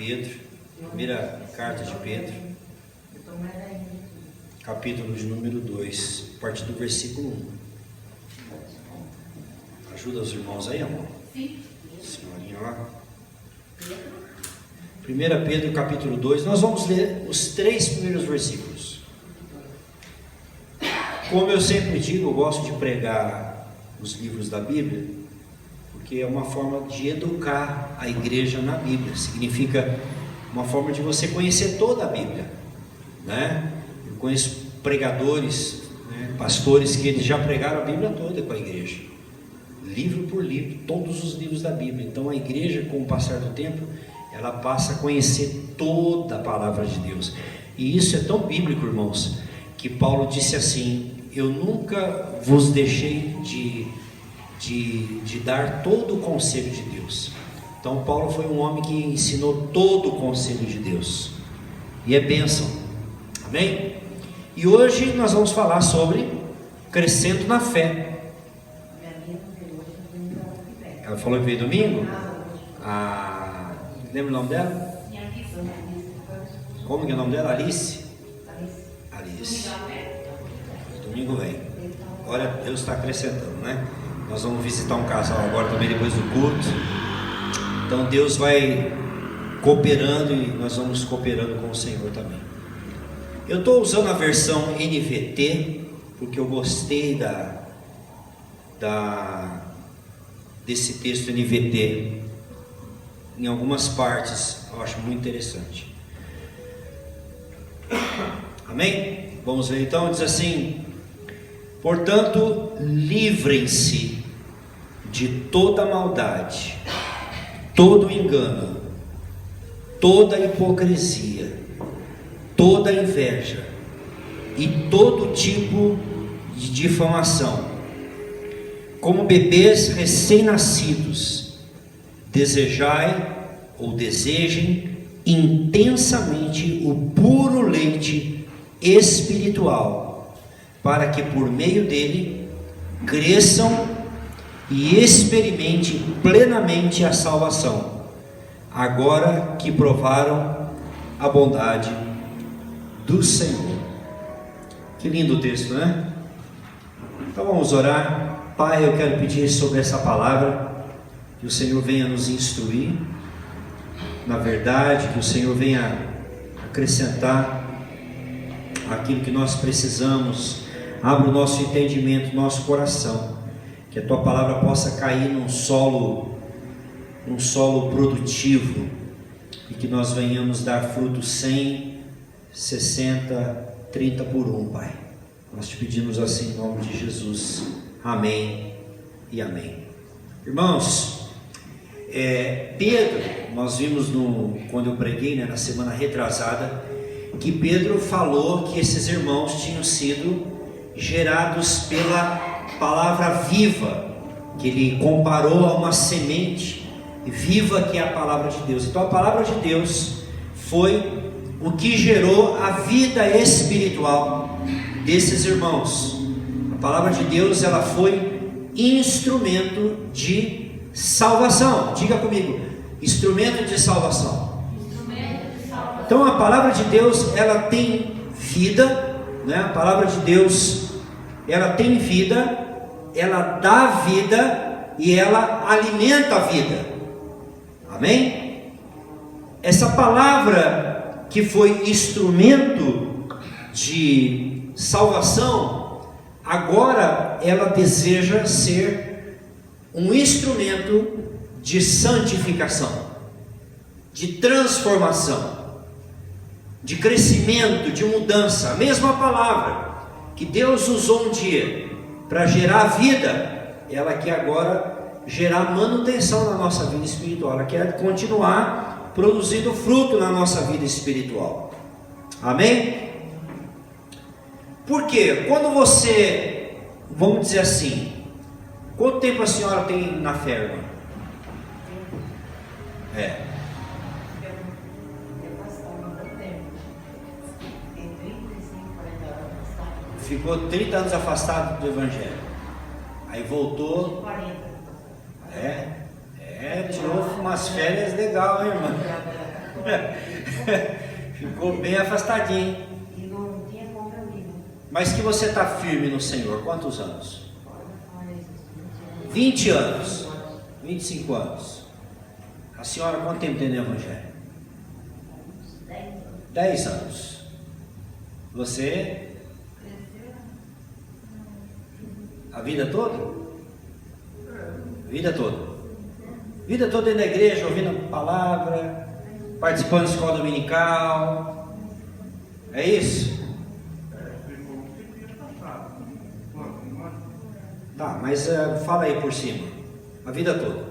Pedro, primeira carta de Pedro, capítulo de número 2, a partir do versículo 1. Ajuda os irmãos aí, amor? Sim. Senhorinha lá. 1 Pedro, capítulo 2, nós vamos ler os 3 primeiros versículos. Como eu sempre digo, eu gosto de pregar os livros da Bíblia, porque é uma forma de educar a igreja na Bíblia. Significa uma forma de você conhecer toda a Bíblia, né? Eu conheço pregadores, né, pastores que eles já pregaram a Bíblia toda com a igreja, livro por livro, todos os livros da Bíblia. Então a igreja, com o passar do tempo, ela passa a conhecer toda a palavra de Deus. E isso é tão bíblico, irmãos, que Paulo disse assim: eu nunca vos deixei de dar todo o conselho de Deus. Então Paulo foi um homem que ensinou todo o conselho de Deus, e é bênção, amém? E hoje nós vamos falar sobre crescendo na fé. Ela falou que veio domingo? Lembra o nome dela? Como que é o nome dela? Alice? Alice. Domingo vem. Olha, Deus está acrescentando, né? Nós vamos visitar um casal agora também depois do culto. Então Deus vai cooperando e nós vamos cooperando com o Senhor também. Eu estou usando a versão NVT porque eu gostei desse texto NVT. Em algumas partes eu acho muito interessante. Amém? Vamos ver então. Diz assim: portanto, livrem-se de toda maldade, todo engano, toda hipocrisia, toda inveja e todo tipo de difamação. Como bebês recém-nascidos, desejai ou desejem intensamente o puro leite espiritual, para que por meio dele cresçam e experimentem plenamente a salvação, agora que provaram a bondade do Senhor. Que lindo texto, né? Então vamos orar. Pai, eu quero pedir sobre essa palavra que o Senhor venha nos instruir na verdade, que o Senhor venha acrescentar aquilo que nós precisamos. Abra o nosso entendimento, nosso coração, que a Tua palavra possa cair num solo produtivo, e que nós venhamos dar fruto 100, 60, 30 por 1, Pai. Nós te pedimos assim em nome de Jesus. Amém e amém. Irmãos, Pedro, nós vimos quando eu preguei, na semana retrasada, que Pedro falou que esses irmãos tinham sido gerados pela palavra viva, que ele comparou a uma semente viva, que é a palavra de Deus. Então a palavra de Deus foi o que gerou a vida espiritual desses irmãos. A palavra de Deus, ela foi instrumento de salvação. Diga comigo: instrumento de salvação. Então a palavra de Deus, ela tem vida, né? A palavra de Deus, ela tem vida, ela dá vida e ela alimenta a vida. Amém? Essa palavra que foi instrumento de salvação, agora ela deseja ser um instrumento de santificação, de transformação, de crescimento, de mudança. A mesma palavra que Deus usou um dia para gerar vida, ela quer agora gerar manutenção na nossa vida espiritual. Ela quer continuar produzindo fruto na nossa vida espiritual. Amém? Por quê? Quando você, vamos dizer assim, quanto tempo a senhora tem na fé, irmã? Ficou 30 anos afastado do Evangelho. Aí voltou. 40. Tirou umas férias legal, hein, irmã? Ficou bem afastadinho. E não tinha compromisso. Mas que você está firme no Senhor. Quantos anos? 20 anos. 25 anos. A senhora quanto tempo tem no Evangelho? 10 anos. Você? A vida toda? Vida toda. Vida toda dentro da igreja, ouvindo a palavra, participando da escola dominical. É isso? Tá, mas fala aí por cima. A vida toda.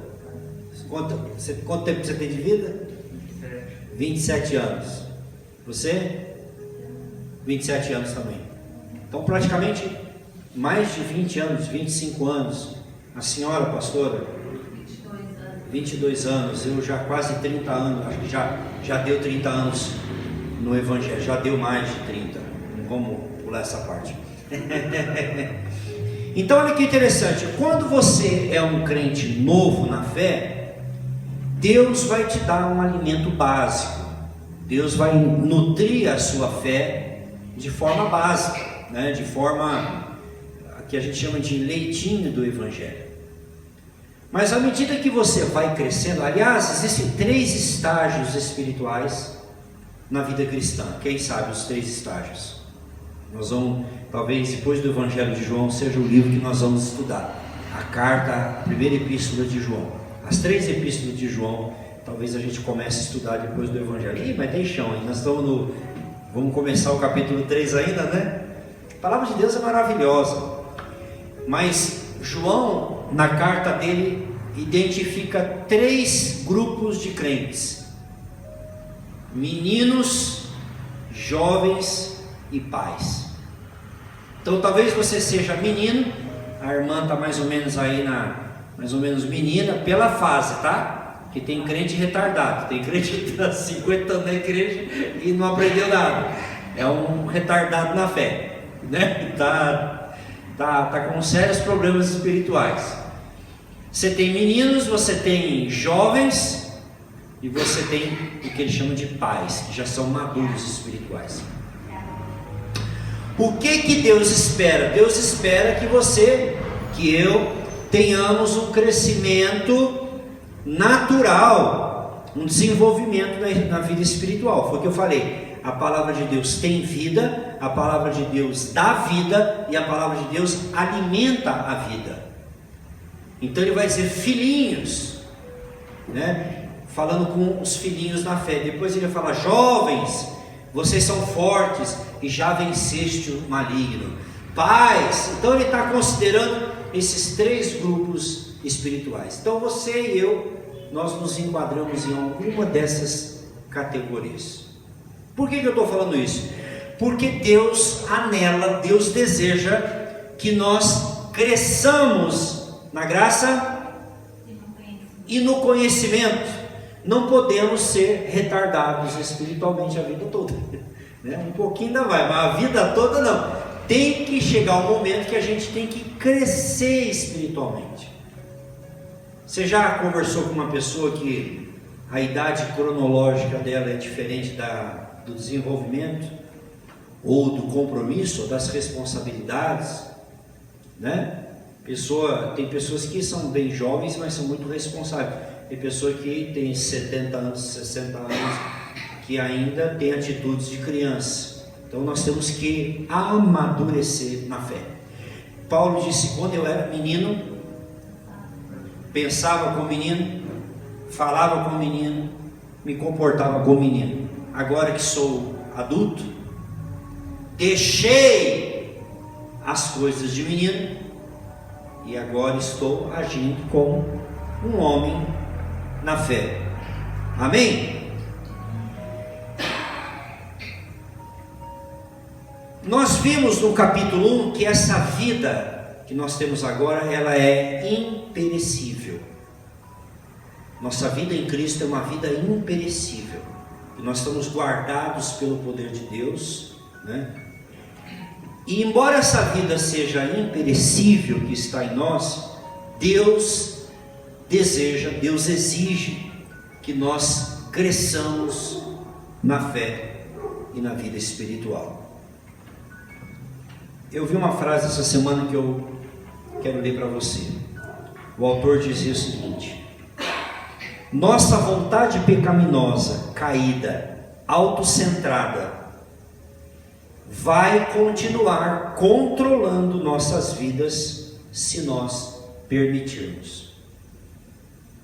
Quanto tempo você tem de vida? 27 anos. Você? 27 anos também. Então praticamente mais de 20 anos, 25 anos. A senhora, pastora? 22 anos. Eu já quase 30 anos. Acho que já deu 30 anos no Evangelho. Já deu mais de 30. Não vamos pular essa parte. Então olha que interessante. Quando você é um crente novo na fé, Deus vai te dar um alimento básico. Deus vai nutrir a sua fé de forma básica, né? De forma que a gente chama de leitinho do Evangelho. Mas à medida que você vai crescendo, aliás, existem 3 estágios espirituais na vida cristã. Quem sabe os 3 estágios? Nós vamos, talvez depois do Evangelho de João, seja o livro que nós vamos estudar. A carta, a primeira epístola de João. As 3 epístolas de João, talvez a gente comece a estudar depois do Evangelho. Ih, mas tem chão, hein? Nós estamos no... Vamos começar o capítulo 3 ainda, né? A palavra de Deus é maravilhosa. Mas João, na carta dele, identifica 3 grupos de crentes: meninos, jovens e pais. Então talvez você seja menino, a irmã está mais ou menos aí mais ou menos menina, pela fase, tá? Que tem crente retardado, tem crente que está 50 anos na igreja e não aprendeu nada, é um retardado na fé, né? Tá com sérios problemas espirituais. Você tem meninos, você tem jovens e você tem o que eles chamam de pais, que já são maduros espirituais. O que Deus espera? Deus espera que você, que eu, tenhamos um crescimento natural, um desenvolvimento na vida espiritual. Foi o que eu falei. A palavra de Deus tem vida, a palavra de Deus dá vida e a palavra de Deus alimenta a vida. Então ele vai dizer filhinhos, né? Falando com os filhinhos na fé. Depois ele vai falar: jovens, vocês são fortes e já venceste o maligno. Pais. Então ele está considerando esses 3 grupos espirituais. Então você e eu, nós nos enquadramos em alguma dessas categorias. Por que eu estou falando isso? Porque Deus anela, Deus deseja que nós cresçamos na graça e no conhecimento. Não podemos ser retardados espiritualmente a vida toda, né? Um pouquinho ainda vai, mas a vida toda não. Tem que chegar um momento que a gente tem que crescer espiritualmente. Você já conversou com uma pessoa que a idade cronológica dela é diferente do desenvolvimento, ou do compromisso, ou das responsabilidades, né? Tem pessoas que são bem jovens, mas são muito responsáveis. Tem pessoa que tem 70 anos, 60 anos, que ainda tem atitudes de criança. Então nós temos que amadurecer na fé. Paulo disse: quando eu era menino, pensava como menino, falava como menino, me comportava como menino. Agora que sou adulto, deixei as coisas de menino e agora estou agindo como um homem na fé. Amém? Nós vimos no capítulo 1 que essa vida que nós temos agora, ela é imperecível. Nossa vida em Cristo é uma vida imperecível. E nós estamos guardados pelo poder de Deus, né? E embora essa vida seja imperecível que está em nós, Deus deseja, Deus exige que nós cresçamos na fé e na vida espiritual. Eu vi uma frase essa semana que eu quero ler para você. O autor dizia o seguinte: nossa vontade pecaminosa, caída, autocentrada, vai continuar controlando nossas vidas se nós permitirmos.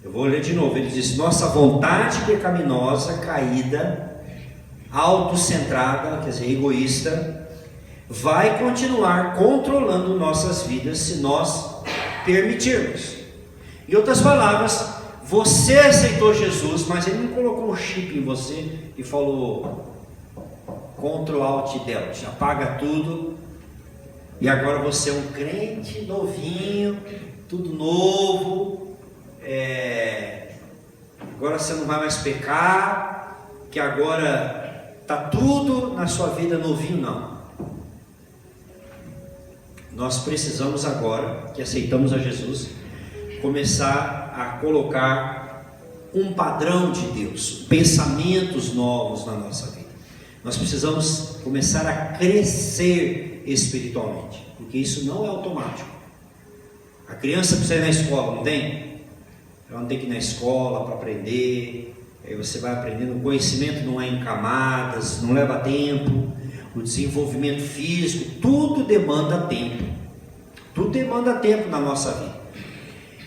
Eu vou ler de novo. Ele diz: nossa vontade pecaminosa, caída, autocentrada, quer dizer, egoísta, vai continuar controlando nossas vidas se nós permitirmos. Em outras palavras, você aceitou Jesus, mas ele não colocou um chip em você e falou Ctrl Alt Del, apaga tudo e agora você é um crente novinho, tudo novo, agora você não vai mais pecar, que agora está tudo na sua vida novinho. Não. Nós precisamos agora, que aceitamos a Jesus, começar a colocar um padrão de Deus, pensamentos novos na nossa vida. Nós precisamos começar a crescer espiritualmente, porque isso não é automático. A criança precisa ir na escola, não tem? Ela não tem que ir na escola para aprender, aí você vai aprendendo. O conhecimento não é em camadas, não leva tempo. O desenvolvimento físico, tudo demanda tempo. Tudo demanda tempo na nossa vida.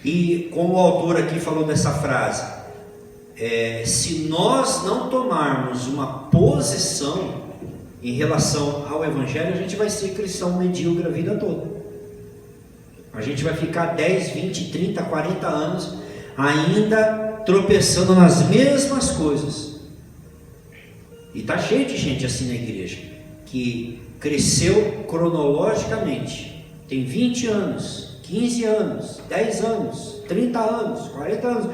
E como o autor aqui falou dessa frase, se nós não tomarmos uma posição em relação ao Evangelho, a gente vai ser cristão medíocre a vida toda. A gente vai ficar 10, 20, 30, 40 anos ainda tropeçando nas mesmas coisas. E está cheio de gente assim na igreja, que cresceu cronologicamente, tem 20 anos, 15 anos, 10 anos, 30 anos, 40 anos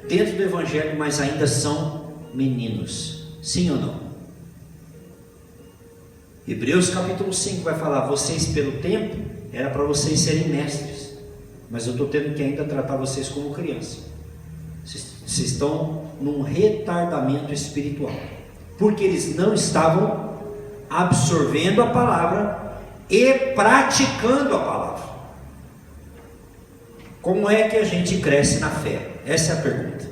dentro do Evangelho, mas ainda são meninos. Sim ou não? Hebreus capítulo 5 vai falar: vocês pelo tempo, era para vocês serem mestres, mas eu estou tendo que ainda tratar vocês como criança. Vocês estão num retardamento espiritual, porque eles não estavam absorvendo a palavra e praticando a palavra. Como é que a gente cresce na fé? Essa é a pergunta.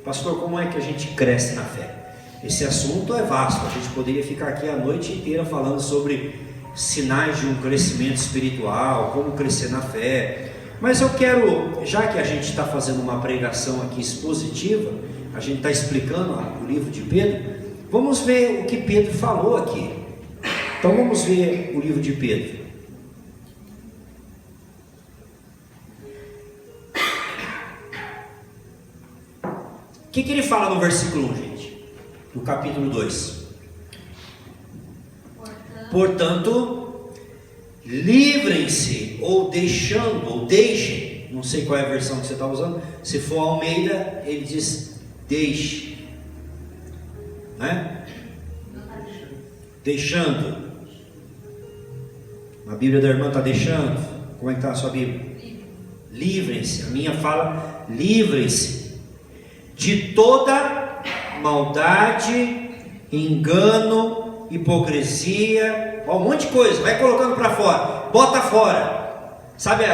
Pastor, como é que a gente cresce na fé? Esse assunto é vasto, a gente poderia ficar aqui a noite inteira falando sobre sinais de um crescimento espiritual, como crescer na fé. Mas eu quero, já que a gente está fazendo uma pregação aqui expositiva, a gente está explicando o livro de Pedro, vamos ver o que Pedro falou aqui. Então vamos ver o livro de Pedro. O que ele fala no versículo 1, gente? No capítulo 2. Portanto, livrem-se, ou deixando, ou deixem, não sei qual é a versão que você está usando. Se for Almeida, ele diz deixe, né? Deixando. A Bíblia da irmã está deixando. Como é que está a sua Bíblia? Livrem-se. A minha fala livrem-se de toda maldade, engano, hipocrisia, um monte de coisa. Vai colocando para fora, bota fora. Sabe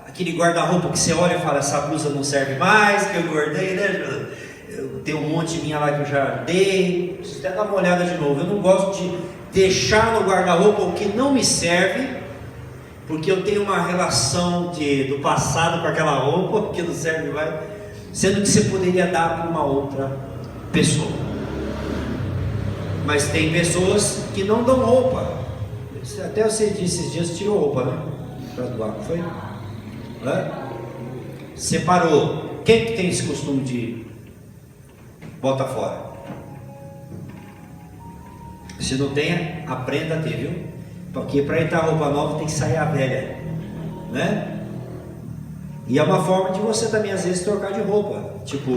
aquele guarda-roupa que você olha e fala: essa blusa não serve mais, que eu guardei, né? Eu tenho um monte minha lá que eu já dei. Preciso até dar uma olhada de novo. Eu não gosto de deixar no guarda-roupa o que não me serve, porque eu tenho uma relação do passado com aquela roupa que não serve mais, sendo que você poderia dar para uma outra pessoa. Mas tem pessoas que não dão roupa. Até você disse esses dias, tirou roupa, né? Para doar, não foi? Separou. Quem que tem esse costume de bota fora? Se não tem, aprenda a ter, viu? Porque para entrar roupa nova tem que sair a velha, né? E é uma forma de você também às vezes trocar de roupa. Tipo,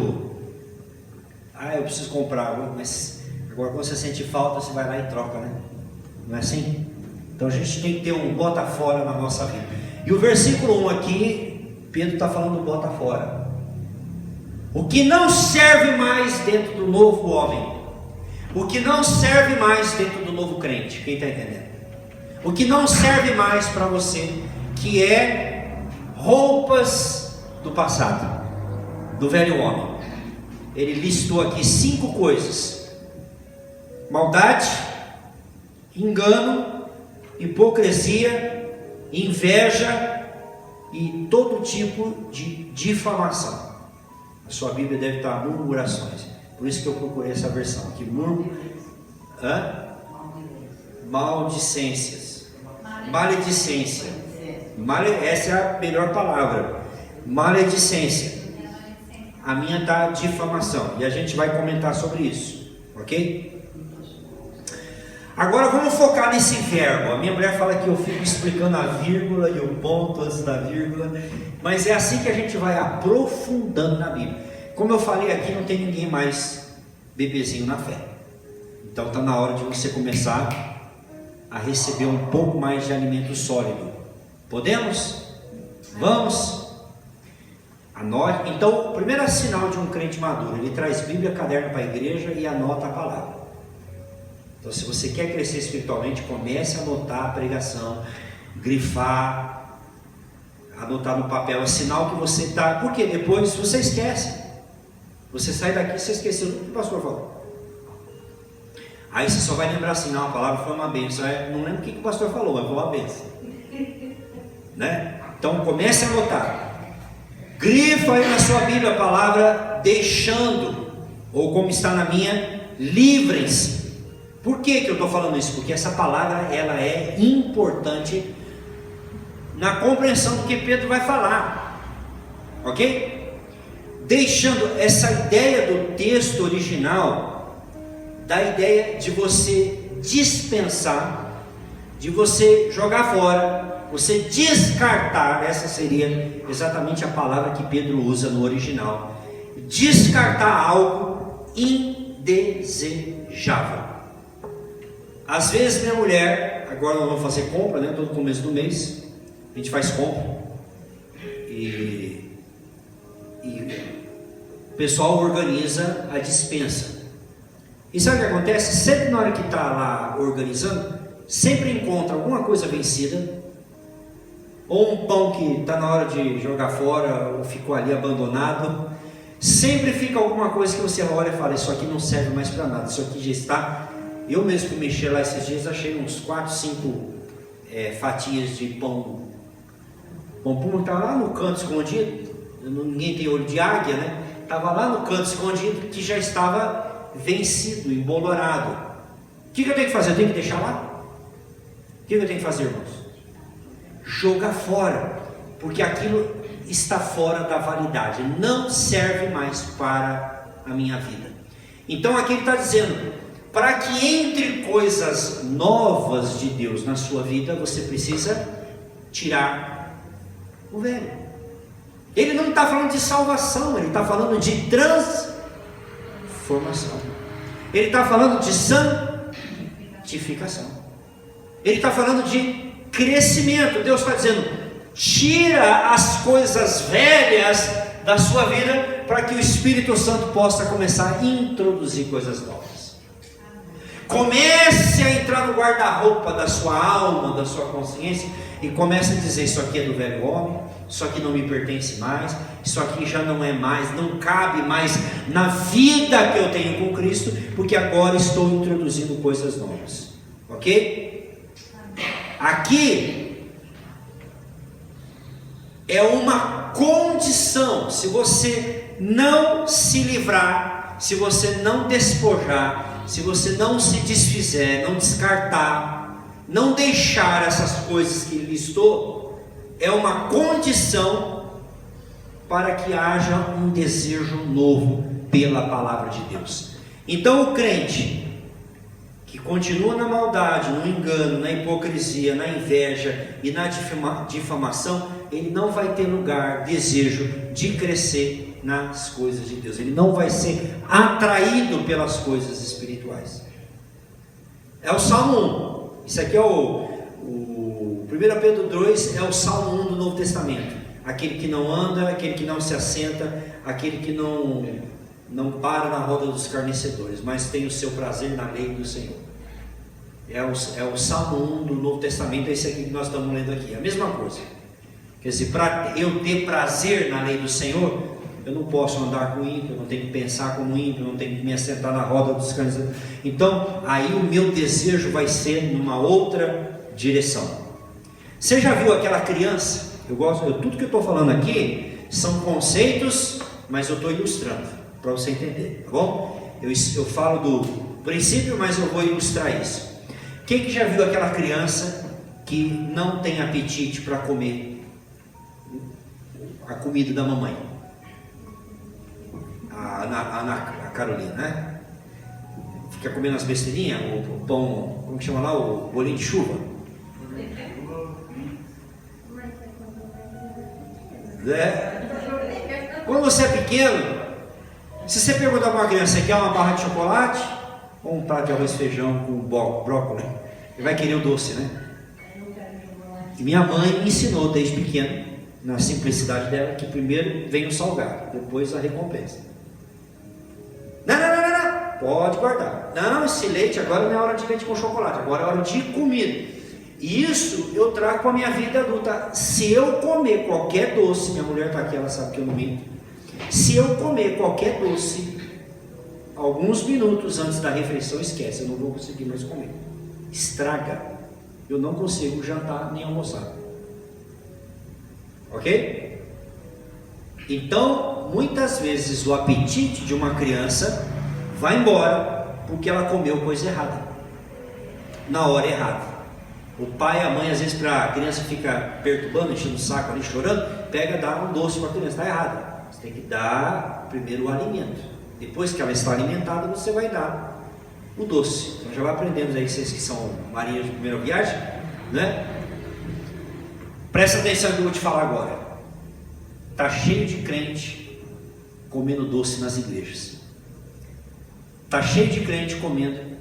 eu preciso comprar, mas agora quando você sente falta, você vai lá e troca, né? Não é assim? Então a gente tem que ter um bota fora na nossa vida. E o versículo 1 aqui, Pedro está falando bota fora. O que não serve mais dentro do novo homem, o que não serve mais dentro do novo crente, quem está entendendo? O que não serve mais para você, que é roupas do passado, do velho homem. Ele listou aqui 5 coisas: maldade, engano, hipocrisia, inveja e todo tipo de difamação. A sua Bíblia deve estar murmurações, por isso que eu procurei essa versão aqui. Maldicências, maledicência, essa é a melhor palavra, maledicência. A minha está difamação, e a gente vai comentar sobre isso, ok? Agora vamos focar nesse verbo. A minha mulher fala que eu fico explicando a vírgula e o ponto antes da vírgula, mas é assim que a gente vai aprofundando na Bíblia. Como eu falei aqui, não tem ninguém mais bebezinho na fé, então está na hora de você começar a receber um pouco mais de alimento sólido. Podemos? Vamos? Anote. Então, o primeiro sinal de um crente maduro: ele traz Bíblia, caderno para a igreja e anota a palavra. Então, se você quer crescer espiritualmente, comece a anotar a pregação, grifar, anotar no papel. É sinal que você está. Porque depois você esquece. Você sai daqui e você esqueceu do que o pastor falou. Aí você só vai lembrar assim: não, a palavra foi uma bênção. Não lembro o que o pastor falou, mas foi uma bênção. Né? Então, comece a anotar. Grifa aí na sua Bíblia a palavra deixando, ou como está na minha, livrem-se. Por que eu estou falando isso? Porque essa palavra ela é importante na compreensão do que Pedro vai falar, ok? Deixando, essa ideia do texto original, da ideia de você dispensar, de você jogar fora, você descartar. Essa seria exatamente a palavra que Pedro usa no original. Descartar algo indesejável. Às vezes minha mulher, agora nós vamos fazer compra, né? Todo começo do mês a gente faz compra e o pessoal organiza a despensa. E sabe o que acontece? Sempre na hora que está lá organizando, sempre encontra alguma coisa vencida, ou um pão que está na hora de jogar fora, ou ficou ali abandonado. Sempre fica alguma coisa que você olha e fala: isso aqui não serve mais para nada, isso aqui já está. Eu mesmo que mexi lá esses dias, achei uns 4, 5 fatias de pão. Pão puma estava lá no canto escondido. Ninguém tem olho de águia, né? Estava lá no canto escondido, que já estava vencido, embolorado. O que eu tenho que fazer? Eu tenho que deixar lá? O que eu tenho que fazer, irmãos? Jogar fora, porque aquilo está fora da validade, não serve mais para a minha vida. Então aqui ele está dizendo: para que entre coisas novas de Deus na sua vida, você precisa tirar o velho. Ele não está falando de salvação, ele está falando de transformação, ele está falando de santificação, ele está falando de crescimento. Deus está dizendo: tira as coisas velhas da sua vida, para que o Espírito Santo possa começar a introduzir coisas novas. Comece a entrar no guarda-roupa da sua alma, da sua consciência, e comece a dizer: isso aqui é do velho homem, isso aqui não me pertence mais, isso aqui já não é mais, não cabe mais na vida que eu tenho com Cristo, porque agora estou introduzindo coisas novas, ok? Aqui é uma condição. Se você não se livrar, se você não despojar, se você não se desfizer, não descartar, não deixar essas coisas que ele listou, é uma condição para que haja um desejo novo pela palavra de Deus. Então o crente que continua na maldade, no engano, na hipocrisia, na inveja e na difamação, ele não vai ter lugar, desejo de crescer nas coisas de Deus. Ele não vai ser atraído pelas coisas espirituais. É o Salmo 1. Isso aqui é o 1 Pedro 2, é o Salmo 1 do Novo Testamento. aquele que não anda, aquele que não se assenta, aquele que não para na roda dos escarnecedores, mas tem o seu prazer na lei do Senhor. É o Salmo 1 do Novo Testamento, é esse aqui que nós estamos lendo aqui, a mesma coisa. Quer dizer, para eu ter prazer na lei do Senhor, eu não posso andar com ímpio, eu não tenho que pensar como ímpio, eu não tenho que me assentar na roda dos escarnecedores. Então, aí o meu desejo vai ser numa outra direção. Você já viu aquela criança? Tudo que eu estou falando aqui são conceitos, mas eu estou ilustrando, para você entender, tá bom? Eu falo do princípio, mas eu vou ilustrar isso. Quem que já viu aquela criança que não tem apetite para comer a comida da mamãe? A Carolina, né? Fica comendo as besteirinhas, o pão, como que chama lá? O bolinho de chuva. Quando você é pequeno, se você perguntar para uma criança, você quer uma barra de chocolate ou um prato de arroz e feijão com brócolis? Ele vai querer o doce, né? E minha mãe me ensinou desde pequeno, na simplicidade dela, que primeiro vem o salgado, depois a recompensa. Não, pode guardar. Não, esse leite agora não é hora de leite com chocolate, agora é hora de comida. E isso eu trago para a minha vida adulta. Se eu comer qualquer doce, minha mulher está aqui, ela sabe que eu não minto. Se eu comer qualquer doce, alguns minutos antes da refeição, esquece, eu não vou conseguir mais comer. Estraga. Eu não consigo jantar nem almoçar. Ok? Então, muitas vezes o apetite de uma criança vai embora porque ela comeu coisa errada, na hora errada. O pai e a mãe, às vezes, para a criança ficar perturbando, enchendo o saco ali, chorando, pega e dá um doce para a criança. Está errado. Você tem que dar primeiro o alimento. Depois que ela está alimentada, você vai dar o doce. Então já vai aprendendo aí, vocês que são marinheiros de primeira viagem, né? Presta atenção no que eu vou te falar agora. Está cheio de crente comendo doce nas igrejas. Está cheio de crente comendo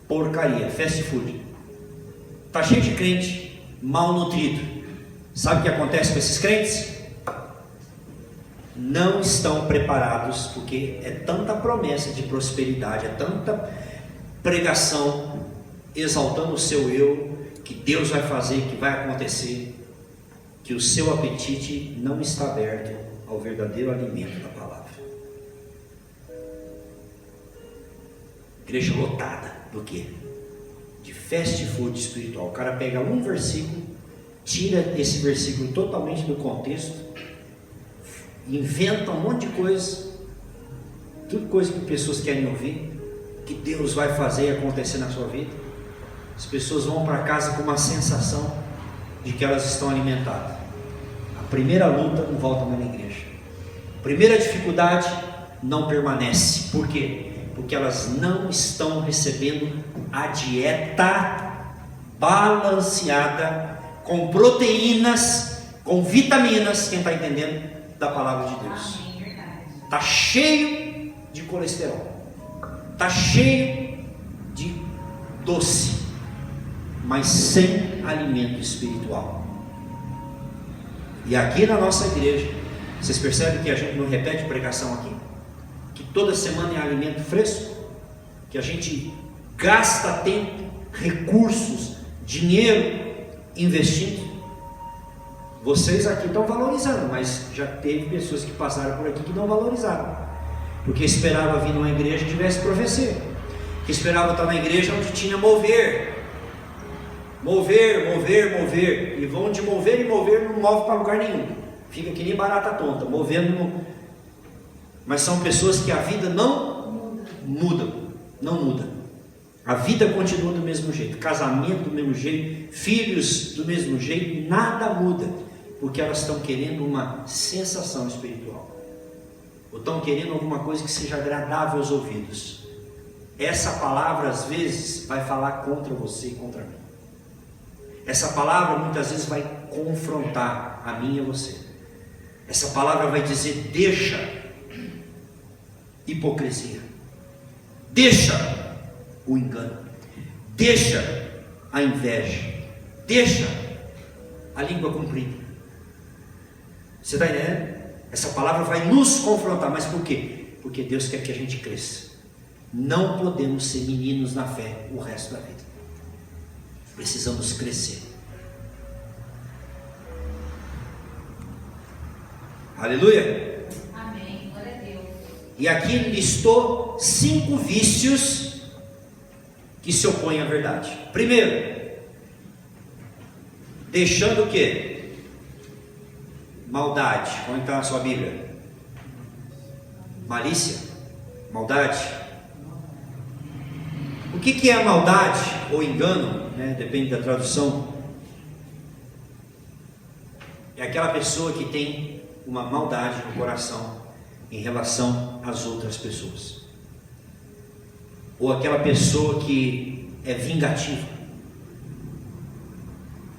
porcaria, fast food. Está cheio de crente malnutrido. Sabe o que acontece com esses crentes? Não estão preparados, porque é tanta promessa de prosperidade, é tanta pregação exaltando o seu eu, que Deus vai fazer, que vai acontecer, que o seu apetite não está aberto ao verdadeiro alimento da palavra. Igreja lotada do quê? De fast food espiritual. O cara pega um versículo, tira esse versículo totalmente do contexto, inventa um monte de coisa, tudo coisa que pessoas querem ouvir, que Deus vai fazer acontecer na sua vida. As pessoas vão para casa com uma sensação de que elas estão alimentadas. A primeira luta não volta mais na igreja. A primeira dificuldade não permanece. Por quê? Porque elas não estão recebendo a dieta balanceada, com proteínas, com vitaminas, quem está entendendo, da palavra de Deus. Está cheio de colesterol, está cheio de doce, mas sem alimento espiritual. E aqui na nossa igreja, vocês percebem que a gente não repete pregação aqui? Que toda semana é alimento fresco? Que a gente gasta tempo, recursos, dinheiro investindo? Vocês aqui estão valorizando, mas já teve pessoas que passaram por aqui que não valorizaram, porque esperavam vir numa igreja que tivesse profecia, que esperavam estar na igreja onde tinha mover, e vão de mover em mover, não move para lugar nenhum, fica que nem barata tonta, movendo, mas são pessoas que a vida não muda, a vida continua do mesmo jeito, casamento do mesmo jeito, filhos do mesmo jeito, nada muda, porque elas estão querendo uma sensação espiritual, ou estão querendo alguma coisa que seja agradável aos ouvidos. Essa palavra às vezes vai falar contra você e contra mim. Essa palavra muitas vezes vai confrontar a mim e a você. Essa palavra vai dizer: deixa hipocrisia, deixa o engano, deixa a inveja, deixa a língua comprida. Você está entendendo? Essa palavra vai nos confrontar, mas por quê? Porque Deus quer que a gente cresça. Não podemos ser meninos na fé o resto da vida. Precisamos crescer. Aleluia. Amém. Glória a Deus. E aqui listou 5 vícios que se opõem à verdade. Primeiro, deixando o quê? Maldade. Onde está na sua Bíblia? Malícia? Maldade? O que é a maldade ou engano, né? Depende da tradução. É aquela pessoa que tem uma maldade no coração em relação às outras pessoas, ou aquela pessoa que é vingativa.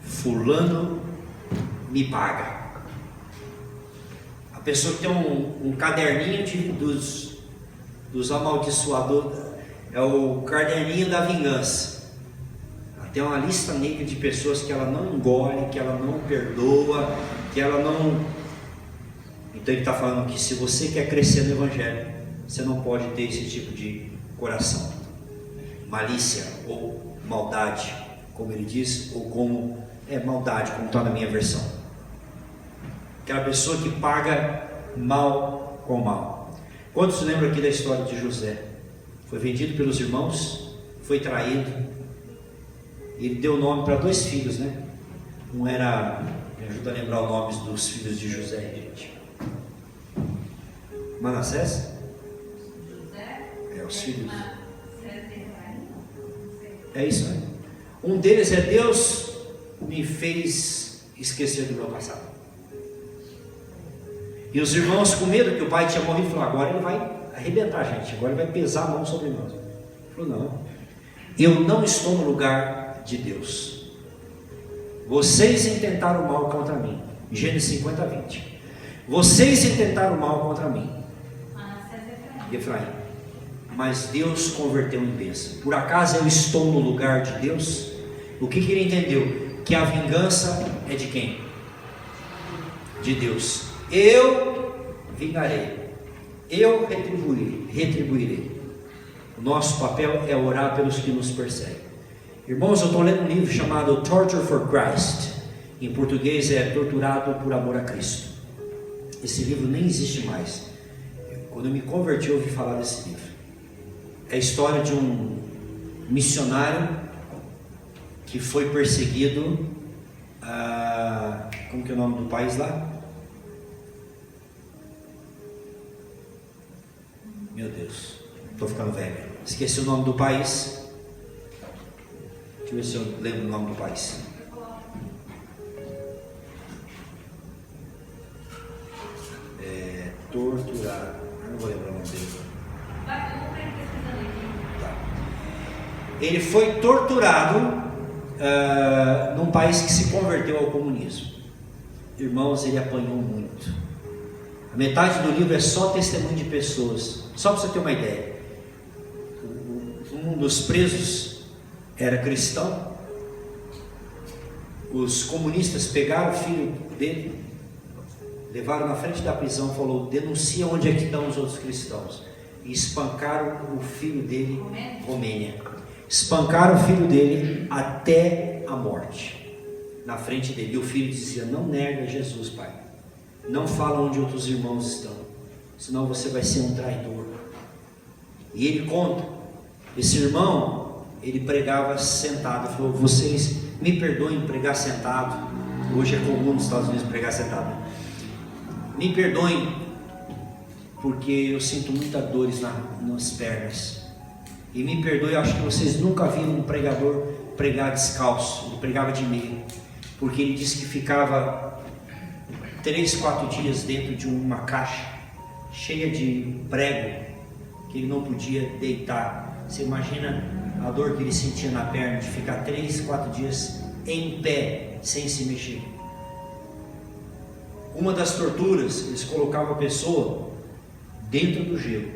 Fulano me paga. A pessoa que tem um caderninho dos amaldiçoadores, é o caderninho da vingança. Ela tem uma lista negra de pessoas que ela não engole, que ela não perdoa, que ela não... Então ele está falando que se você quer crescer no Evangelho, você não pode ter esse tipo de coração. Malícia ou maldade, como ele diz, ou como maldade, como está na minha versão. Aquela pessoa que paga mal com mal. Quantos se lembram aqui da história de José? Foi vendido pelos irmãos, foi traído. Ele deu nome para 2 filhos, né? Um era, me ajuda a lembrar os nomes dos filhos de José, gente. Manassés? José? Os filhos. É isso, né? Um deles é: Deus me fez esquecer do meu passado. E os irmãos, com medo que o pai tinha morrido, falaram: agora ele vai arrebentar a gente, agora ele vai pesar a mão sobre nós. Ele falou: não, eu não estou no lugar de Deus. Vocês intentaram mal contra mim. Gênesis 50:20. Vocês intentaram mal contra mim, Efraim, mas Deus converteu em bênção. Por acaso eu estou no lugar de Deus? O que ele entendeu? Que a vingança é de quem? De Deus. Eu vingarei, eu retribuirei. O nosso papel é orar pelos que nos perseguem. Irmãos, eu estou lendo um livro chamado Torture for Christ. Em português é Torturado por Amor a Cristo. Esse livro nem existe mais. Quando eu me converti, eu ouvi falar desse livro. É a história de um missionário que foi perseguido. Como que é o nome do país lá? Meu Deus, estou ficando velho. Esqueci o nome do país. Deixa eu ver se eu lembro o nome do país. Torturado. Eu não vou lembrar o nome dele. Tá. Ele foi torturado num país que se converteu ao comunismo. Irmãos, ele apanhou muito. A metade do livro é só testemunho de pessoas. Só para você ter uma ideia. Um dos presos era cristão. Os comunistas pegaram o filho dele, levaram na frente da prisão, falou: denuncia onde é que estão os outros cristãos. E espancaram o filho dele, Romênia. Espancaram o filho dele até a morte, na frente dele. E o filho dizia: não nega Jesus, pai. Não fala onde outros irmãos estão, senão você vai ser um traidor. E ele conta, esse irmão, ele pregava sentado. Ele falou: vocês me perdoem pregar sentado. Hoje é comum nos Estados Unidos pregar sentado. Me perdoem, porque eu sinto muitas dores nas pernas. E me perdoe, eu acho que vocês nunca viram um pregador pregar descalço. Ele pregava de meio, porque ele disse que ficava 3, 4 dias dentro de uma caixa cheia de prego, que ele não podia deitar. Você imagina a dor que ele sentia na perna de ficar 3, 4 dias em pé, sem se mexer. Uma das torturas, eles colocavam a pessoa dentro do gelo.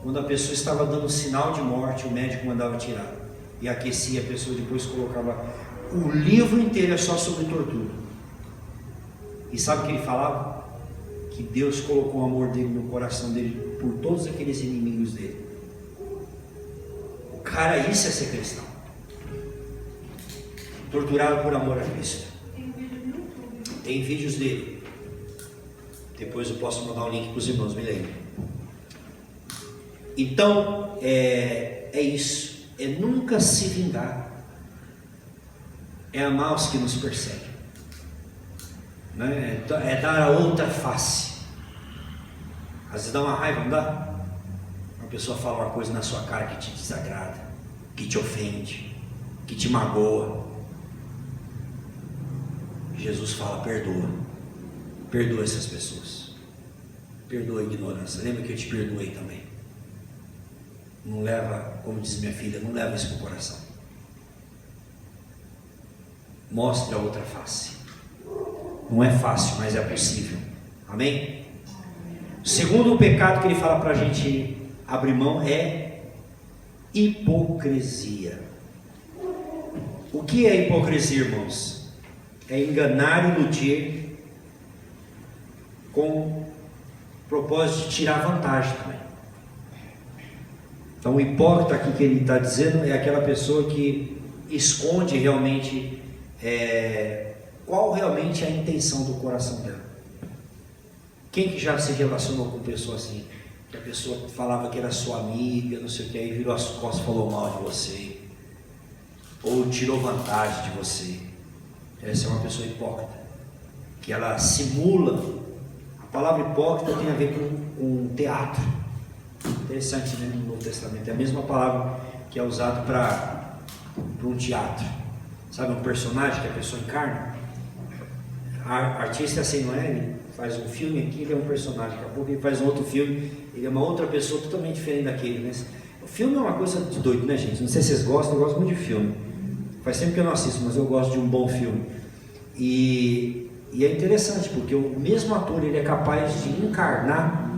Quando a pessoa estava dando sinal de morte, o médico mandava tirar e aquecia a pessoa. Depois colocava. O livro inteiro é só sobre tortura. E sabe o que ele falava? que Deus colocou o amor dele no coração dele por todos aqueles inimigos dele. O cara, isso é ser cristão. Torturado por amor a Cristo. Tem vídeos dele. Depois eu posso mandar um link para os irmãos, me lembrem. Então, é isso. É nunca se vingar. É amar os que nos perseguem. Né? É dar a outra face. Às vezes dá uma raiva, não dá? Uma pessoa fala uma coisa na sua cara que te desagrada, que te ofende, que te magoa. Jesus fala: perdoa. Perdoa essas pessoas. Perdoa a ignorância. Lembra que eu te perdoei também. Não leva, como diz minha filha, não leva isso para o coração. Mostre a outra face. Não é fácil, mas é possível. Amém? O segundo pecado que ele fala para a gente abrir mão é hipocrisia. O que é hipocrisia, irmãos? É enganar e iludir com propósito de tirar vantagem também. Então o hipócrita aqui que ele está dizendo é aquela pessoa que esconde realmente qual realmente é a intenção do coração dela. Quem que já se relacionou com pessoa assim? Que a pessoa falava que era sua amiga, não sei o que, aí virou as costas e falou mal de você, ou tirou vantagem de você. Essa é uma pessoa hipócrita, que ela simula. A palavra hipócrita tem a ver com teatro. Interessante, né? No Novo Testamento é a mesma palavra que é usada para um teatro. Sabe, um personagem que a pessoa encarna? Artista assim, não é? Ele faz um filme aqui, ele é um personagem. Daqui a pouco ele faz um outro filme, ele é uma outra pessoa totalmente diferente daquele, né? O filme é uma coisa de doido, né, gente? Não sei se vocês gostam, eu gosto muito de filme. Faz tempo que eu não assisto, mas eu gosto de um bom filme. E é interessante, porque o mesmo ator, ele é capaz de encarnar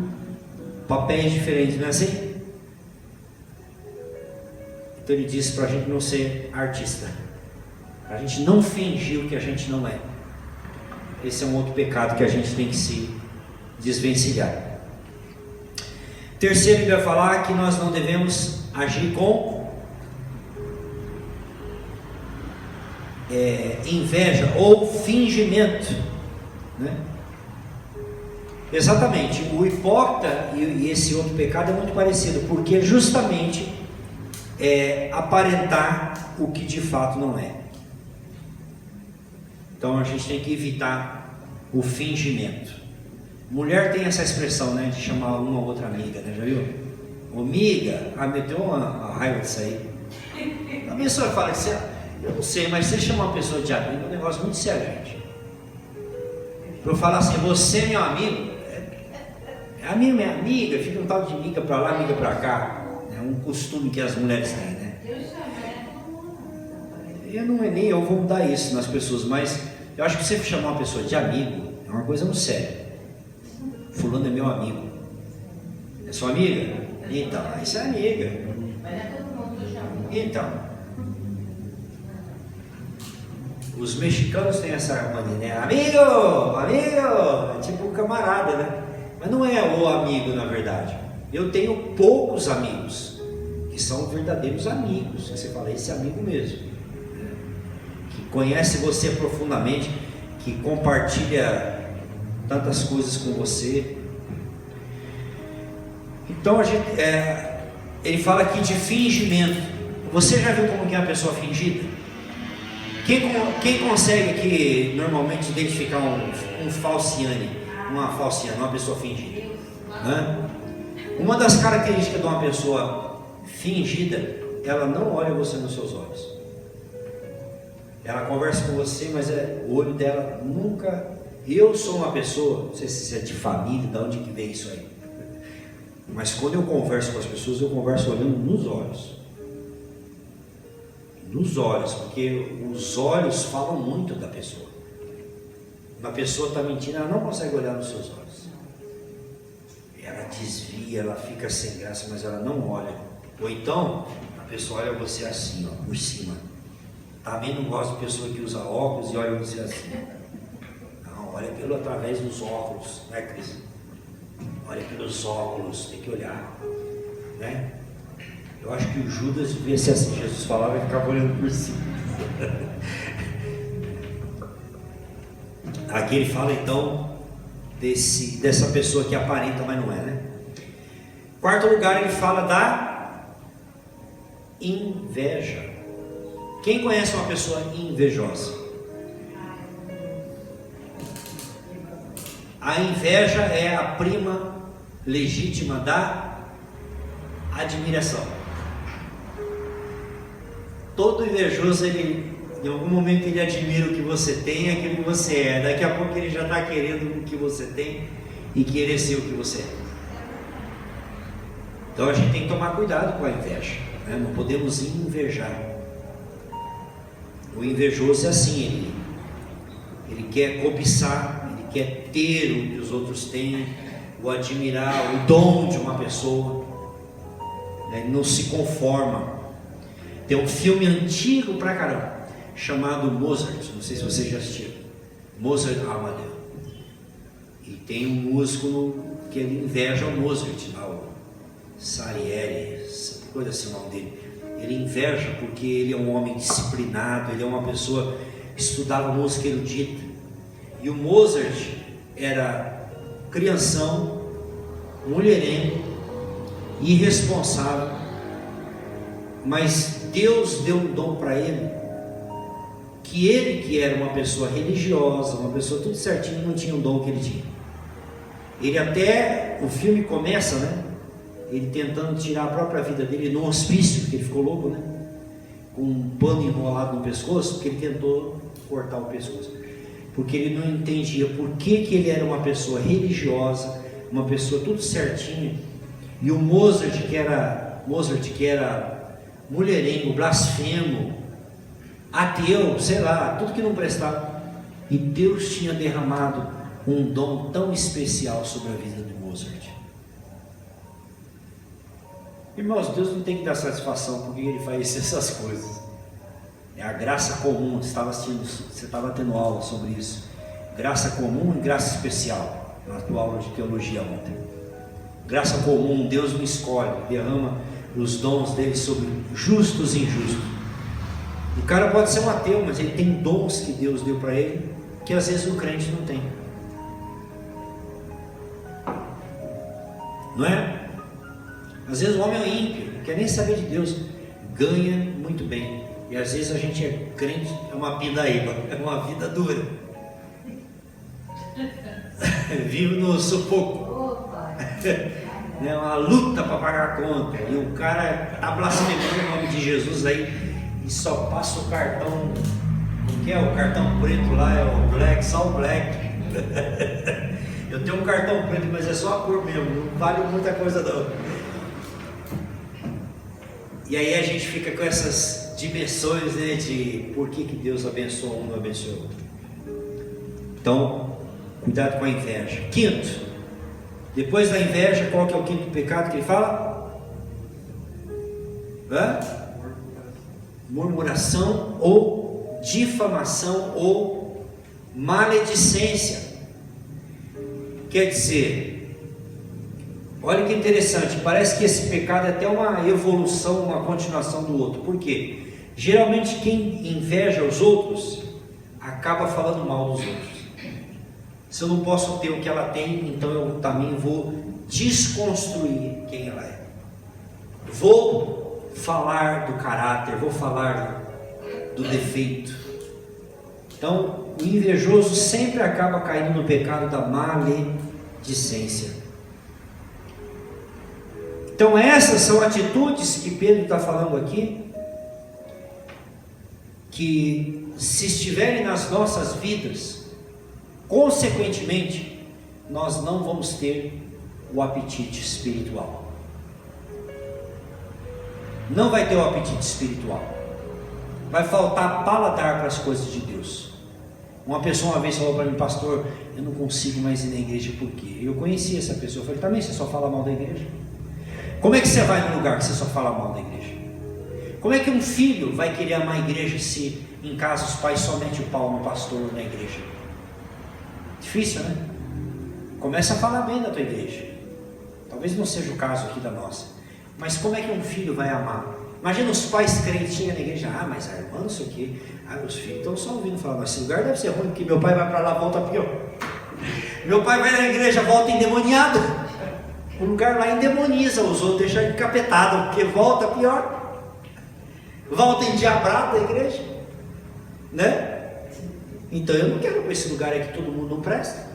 papéis diferentes, não é assim? Então ele disse para a gente não ser artista, para a gente não fingir o que a gente não é. Esse é um outro pecado que a gente tem que se desvencilhar. Terceiro, ele vai falar que nós não devemos agir com inveja ou fingimento, né? Exatamente, o hipócrita e esse outro pecado é muito parecido, porque justamente aparentar o que de fato não é. Então a gente tem que evitar o fingimento. Mulher tem essa expressão, né, de chamar uma ou outra amiga, né, já viu? Ô, amiga, meteu uma raiva disso aí. A pessoa fala que eu não sei, mas você chama uma pessoa de amigo, é um negócio muito sério, gente. Para eu falar assim, você é meu amigo, a minha amiga, fica um tal de amiga para lá, amiga para cá. É um costume que as mulheres têm, né? Eu vou mudar isso nas pessoas, mas eu acho que você chamar uma pessoa de amigo é uma coisa muito séria. Fulano é meu amigo. É sua amiga? Então, isso é amiga. Então, os mexicanos têm essa mania, né? Amigo, é tipo um camarada, né? Mas não é o amigo, na verdade. Eu tenho poucos amigos que são verdadeiros amigos, que você fala, esse é amigo mesmo, né? Que conhece você profundamente, que compartilha tantas coisas com você. Então ele fala aqui de fingimento. Você já viu como que é uma pessoa fingida? Quem consegue aqui normalmente identificar um falciane, uma pessoa fingida? Hã? Uma das características de uma pessoa fingida, ela não olha você nos seus olhos. Ela conversa com você, mas o olho dela nunca... Eu sou uma pessoa, não sei se é de família, de onde que vem isso aí, mas quando eu converso com as pessoas, eu converso olhando nos olhos. Nos olhos, porque os olhos falam muito da pessoa. Uma pessoa está mentindo, ela não consegue olhar nos seus olhos. Ela desvia, ela fica sem graça, mas ela não olha. Ou então, a pessoa olha você assim, ó, por cima. Também não gosto de pessoa que usa óculos e olha você assim. Não, olha através dos óculos, né, Cris? olha pelos óculos, tem que olhar, né? Eu acho que o Judas devia ser assim, Jesus falava e ficava olhando por cima. Aqui ele fala então dessa pessoa que aparenta, mas não é, né? Quarto lugar, ele fala da inveja. Quem conhece uma pessoa invejosa? A inveja é a prima legítima da admiração. Todo invejoso, ele, em algum momento ele admira o que você tem, aquilo que você é. Daqui a pouco ele já está querendo o que você tem e querer ser o que você é. Então a gente tem que tomar cuidado com a inveja, né? Não podemos invejar. O invejoso é assim, ele quer cobiçar, ele quer ter o que os outros têm, o admirar, o dom de uma pessoa, né? Ele não se conforma. Tem um filme antigo pra caramba, chamado Mozart, não sei se vocês já assistiram, Mozart Amadeu. E tem um músico que ele inveja o Mozart, lá, o Salieri, coisa assim o nome dele. Ele inveja porque ele é um homem disciplinado, ele é uma pessoa que estudava música erudita. E o Mozart era crianção, mulherengo, irresponsável, mas Deus deu um dom para ele, que era uma pessoa religiosa, uma pessoa tudo certinho, não tinha o dom que ele tinha. Ele até, o filme começa, né? Ele tentando tirar a própria vida dele no hospício, porque ele ficou louco, né? Com um pano enrolado no pescoço, porque ele tentou cortar o pescoço. Porque ele não entendia por que ele era uma pessoa religiosa, uma pessoa tudo certinho, e o Mozart que era mulherengo, blasfemo, ateu, sei lá, tudo que não prestava. E Deus tinha derramado um dom tão especial sobre a vida de Mozart. Irmãos, Deus não tem que dar satisfação porque ele faz essas coisas. É a graça comum. Você estava tendo aula sobre isso. Graça comum e graça especial, na tua aula de teologia ontem. Graça comum, Deus não escolhe, derrama os dons dele sobre justos e injustos. O cara pode ser um ateu, mas ele tem dons que Deus deu para ele, que às vezes o crente não tem. Não é? Às vezes o homem é ímpio, não quer nem saber de Deus, ganha muito bem. E às vezes a gente é crente, é uma pindaíba, é uma vida dura. Vive no sufoco. É uma luta para pagar a conta. E o cara está blasfemando o nome de Jesus aí e só passa o cartão. O que é? O cartão preto lá é o black, só o black. Eu tenho um cartão preto, mas é só a cor mesmo, não vale muita coisa não. E aí a gente fica com essas dimensões, né, de por que Deus abençoa um e não abençoa o outro. Então, cuidado com a inveja. Quinto, depois da inveja, qual que é o quinto pecado que ele fala? Murmuração ou difamação ou maledicência. Quer dizer, olha que interessante, parece que esse pecado é até uma evolução, uma continuação do outro. Por quê? Geralmente quem inveja os outros acaba falando mal dos outros. Se eu não posso ter o que ela tem, então eu também vou desconstruir quem ela é. Vou falar do caráter, vou falar do defeito. Então, o invejoso sempre acaba caindo no pecado da maledicência. Então essas são atitudes que Pedro está falando aqui, que se estiverem nas nossas vidas, consequentemente, nós não vamos ter o apetite espiritual. Não vai ter o apetite espiritual. Vai faltar paladar para as coisas de Deus. Uma pessoa uma vez falou para mim: pastor, eu não consigo mais ir na igreja, por quê? Eu conheci essa pessoa, eu falei: também você só fala mal da igreja? Como é que você vai num lugar que você só fala mal da igreja? Como é que um filho vai querer amar a igreja se em casa os pais só metem o pau no pastor ou na igreja? Difícil, né? Começa a falar bem da tua igreja. Talvez não seja o caso aqui da nossa. Mas como é que um filho vai amar? Imagina os pais crentinhos na igreja. Ah, mas a irmã não sei o quê. Ah, meus filhos estão só ouvindo falar. Mas esse lugar deve ser ruim, porque meu pai vai para lá, volta pior. Meu pai vai na igreja, volta endemoniado. O lugar lá endemoniza os outros, deixa encapetado, porque volta pior. Volta endiabrado da igreja. Né? Então eu não quero para esse lugar aí que todo mundo não presta.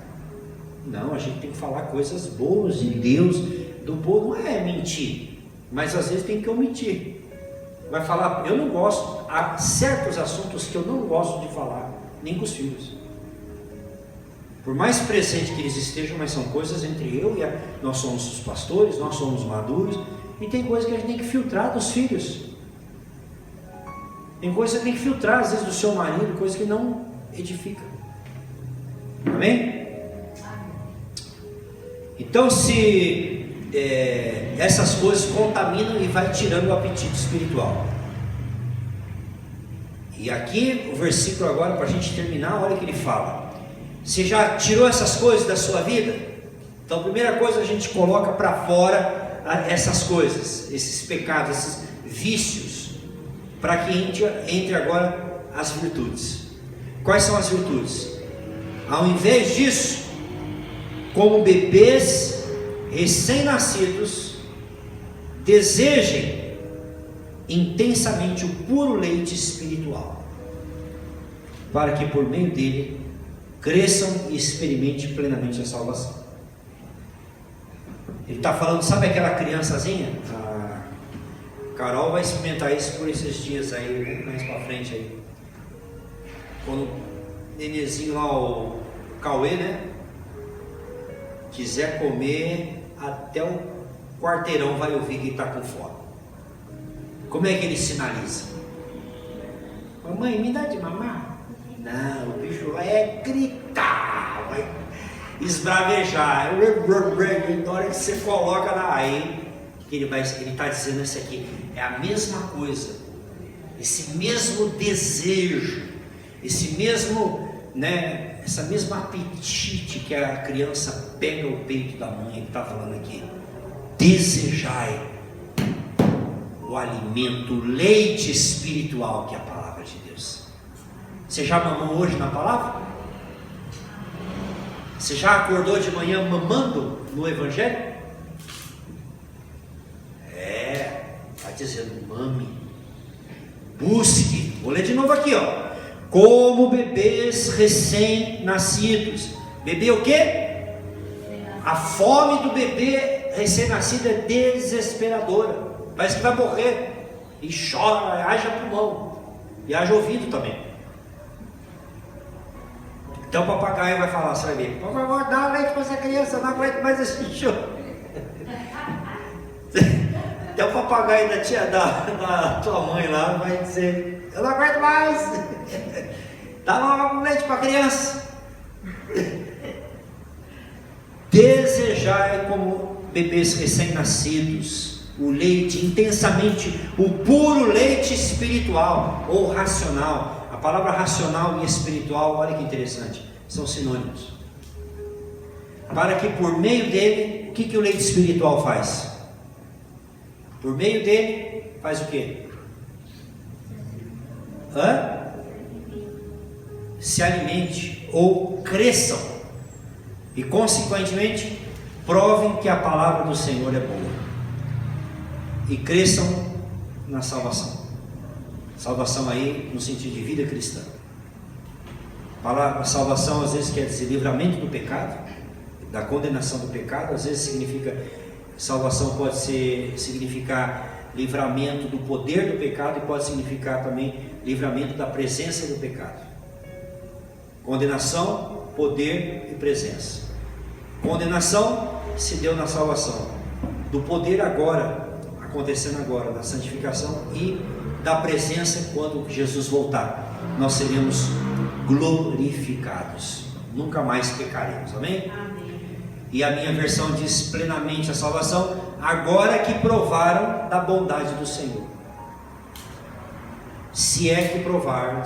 Não, a gente tem que falar coisas boas de Deus, do povo. Não é mentir, mas às vezes tem que omitir. Vai falar, eu não gosto, há certos assuntos que eu não gosto de falar, nem com os filhos. Por mais presente que eles estejam, mas são coisas entre eu e nós somos os pastores, nós somos maduros, e tem coisas que a gente tem que filtrar dos filhos. Tem coisas que você tem que filtrar, às vezes, do seu marido, coisas que não edificam. Amém? Então, se essas coisas contaminam e vai tirando o apetite espiritual. E aqui, o versículo agora, para a gente terminar, olha o que ele fala. Você já tirou essas coisas da sua vida? Então, a primeira coisa, a gente coloca para fora essas coisas, esses pecados, esses vícios, para que entre agora as virtudes. Quais são as virtudes? Ao invés disso, como bebês recém-nascidos, desejem intensamente o puro leite espiritual, para que por meio dele cresçam e experimentem plenamente a salvação. Ele está falando, sabe aquela criançazinha? A Carol vai experimentar isso por esses dias aí, mais para frente aí. Quando o nenenzinho lá, o Cauê, né? Quiser comer, até o quarteirão vai ouvir que está com fome. Como é que ele sinaliza? Mamãe, me dá de mamar? Não, o bicho vai gritar, vai esbravejar. Na hora que você coloca lá, aí ele está dizendo isso aqui. É a mesma coisa, esse mesmo desejo, esse mesmo, né, essa mesma apetite que a criança pega o peito da mãe, que está falando aqui. Desejai o alimento, o leite espiritual, que é a palavra de Deus. Você já mamou hoje na palavra? Você já acordou de manhã mamando no Evangelho? Está dizendo, mame, busque. Vou ler de novo aqui, ó. Como bebês recém-nascidos. Bebê o quê? A fome do bebê recém-nascido é desesperadora. Parece que vai morrer. E chora, haja pulmão. E haja ouvido também. Então o papagaio vai falar, você vai ver, por favor, dá leite para essa criança, não aguento mais esse choro. Até o papagaio da tua mãe lá vai dizer, eu não aguento mais. Dá logo leite para a criança. Desejai como bebês recém-nascidos o leite intensamente, o puro leite espiritual ou racional. A palavra racional e espiritual, olha que interessante, são sinônimos. Para que por meio dele, o que o leite espiritual faz? Por meio dele, faz o quê? Se alimente ou cresçam e consequentemente provem que a palavra do Senhor é boa e cresçam na salvação. Salvação aí no sentido de vida cristã. A palavra salvação às vezes quer dizer livramento do pecado, da condenação do pecado. Às vezes significa, salvação pode significar livramento do poder do pecado e pode significar também livramento da presença do pecado. Condenação, poder e presença. Condenação se deu na salvação, do poder agora, acontecendo agora, da santificação e da presença quando Jesus voltar. Nós seremos glorificados, nunca mais pecaremos, amém? E a minha versão diz plenamente a salvação, agora que provaram da bondade do Senhor. Se é que provaram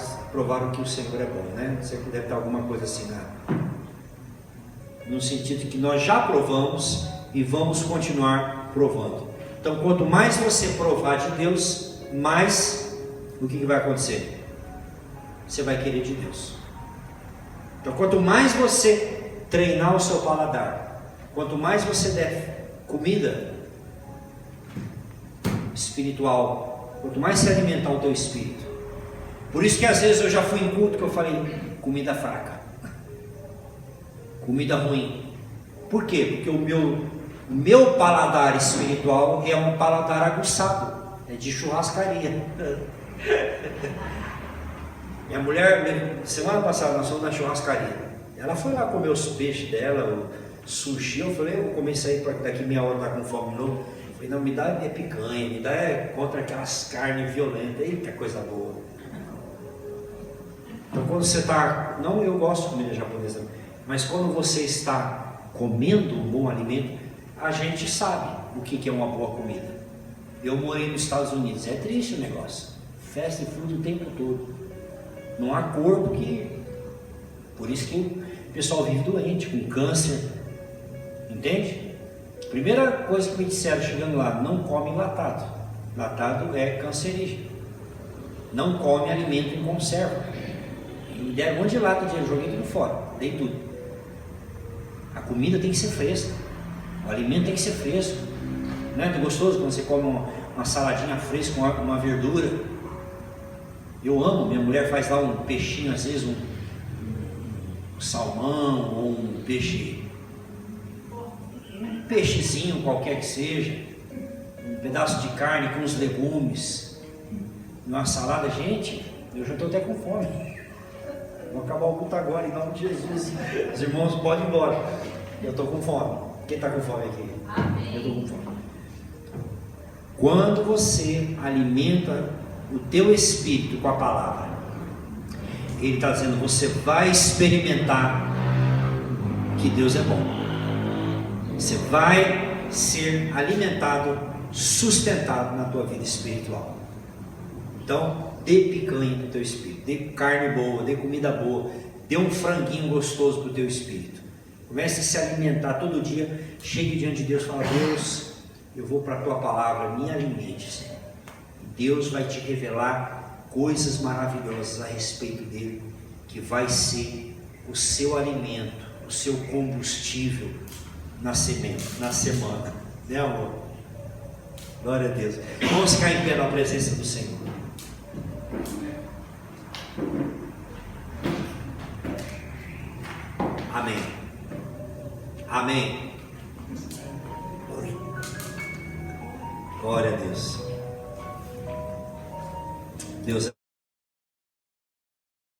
que o Senhor é bom, né? Você deve ter alguma coisa assim no sentido de que nós já provamos e vamos continuar provando. Então, quanto mais você provar de Deus, mais o que vai acontecer? Você vai querer de Deus. Então, quanto mais você treinar o seu paladar, quanto mais você der comida espiritual, quanto mais se alimentar o teu espírito. Por isso que às vezes eu já fui em culto que eu falei, comida fraca, comida ruim. Por quê? Porque o meu paladar espiritual é um paladar aguçado, é de churrascaria. Minha mulher, semana passada nós fomos na churrascaria, ela foi lá comer os peixes dela, o sushi. Eu falei, eu comecei daqui meia hora tá com fome de novo. Eu falei, não, me dá picanha, me dá contra aquelas carnes violentas. Eita, coisa boa. Então quando você está, não, eu gosto de comida japonesa, mas quando você está comendo um bom alimento, a gente sabe o que é uma boa comida. Eu morei nos Estados Unidos, é triste o negócio, fast food o tempo todo, não há corpo que, por isso que o pessoal vive doente, com câncer, entende? Primeira coisa que me disseram chegando lá, não come enlatado, enlatado é cancerígeno, não come alimento em conserva. E me deram um monte de lata de dinheiro, joguei tudo fora, dei tudo. A comida tem que ser fresca, o alimento tem que ser fresco, não é gostoso quando você come uma saladinha fresca, uma verdura. Eu amo, minha mulher faz lá um peixinho, às vezes um salmão ou um peixezinho qualquer que seja, um pedaço de carne com os legumes, uma salada. Gente, eu já estou até com fome. Vou acabar o culto agora, em nome de Jesus. Os irmãos podem ir embora. Eu estou com fome. Quem está com fome aqui? Amém. Eu estou com fome. Quando você alimenta o teu espírito com a palavra, ele está dizendo, você vai experimentar que Deus é bom. Você vai ser alimentado, sustentado na tua vida espiritual. Então, dê picanha para o teu espírito, dê carne boa, dê comida boa, dê um franguinho gostoso para o teu espírito. Comece a se alimentar todo dia, chegue diante de Deus e fala, Deus, eu vou para a tua palavra, me alimente, Senhor. E Deus vai te revelar coisas maravilhosas a respeito dele, que vai ser o seu alimento, o seu combustível na semana, né, amor? Glória a Deus. Vamos ficar em pé na presença do Senhor. Amém. Amém. Glória a Deus. Deus é